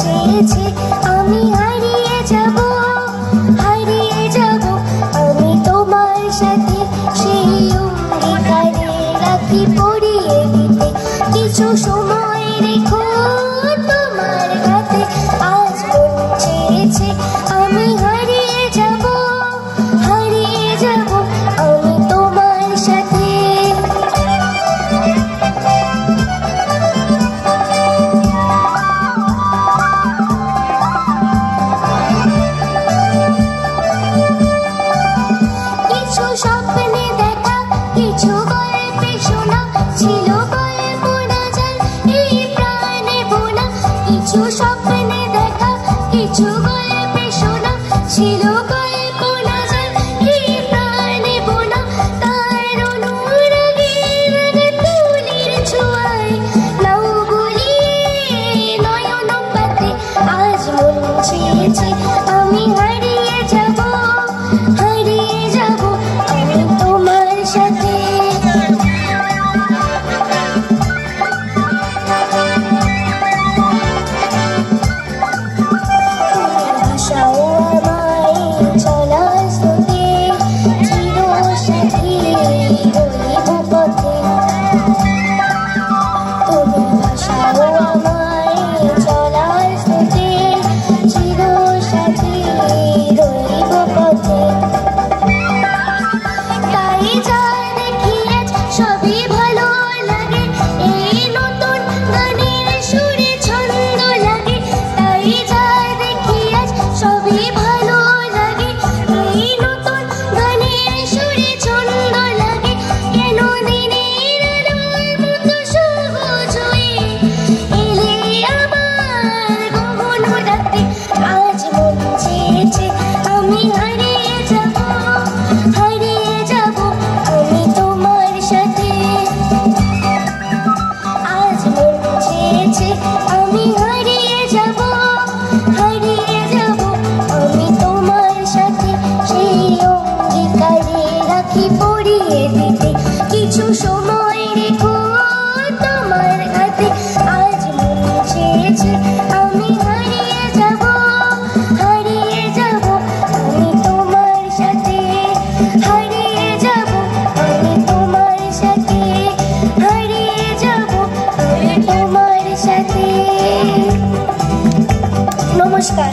চেয়েছে আমি হারিয়ে যাব আমি তোমার সাথে সেই অঙ্গীকারে রাখি পরিয়ে দিতে কিছু সময় রেখো তোমার হাতে আজ মন চেয়েছে আমি হারিয়ে যাব আমি তোমার সাথে কিছু স্বপ্নে দেখা কিছু গল্পে শোনা ছিল কল্পনা যায় এই প্রাণে বোনা কিছু স্বপ্নে দেখা কিছু গল্পে শোনা ছিল কল্পনা যায় এই প্রাণে বোনা তার অনুরাগে তুলির ছোঁয়ায় নাও গুলিয়ে নয়ন পাতে আজ মন চেয়েছে আমি হারিয়ে যাব আমি তোমার সাথে ভাষাও আমায় চলার স্রোতে চিরসাথী রইব পথে তুমি ভাষাও আমায় চলার স্রোতে চিরসাথী রইব পথে তাই যা দেখি আজ সবই ভালো লাগে এই নতুন গানের সুরে ছন্দ লাগে তাই যা দেখি আজ সবই ভালো লাগে এই নতুন গানের সুরে ছন্দ লাগে কেন দিনের আলোর মতো সবুজ হয়ে এলে আমার গগন রাতে আজ মন চেয়েছে আমি হারিয়ে যাব আমি তোমার সাথে আজ মন চেয়েছে আমি হারিয়ে যাব আমি তোমার সাথে সেই অঙ্গীকারে রাখি পরিয়ে দিতে কিছু সময় রেখো তোমার হাতে আজ মন চেয়েছে আমি হারিয়ে যাব আমি তোমার সাথে হারিয়ে যাব আমি তোমার সাথে হারিয়ে যাব আমি তোমার সাথে নমস্কার।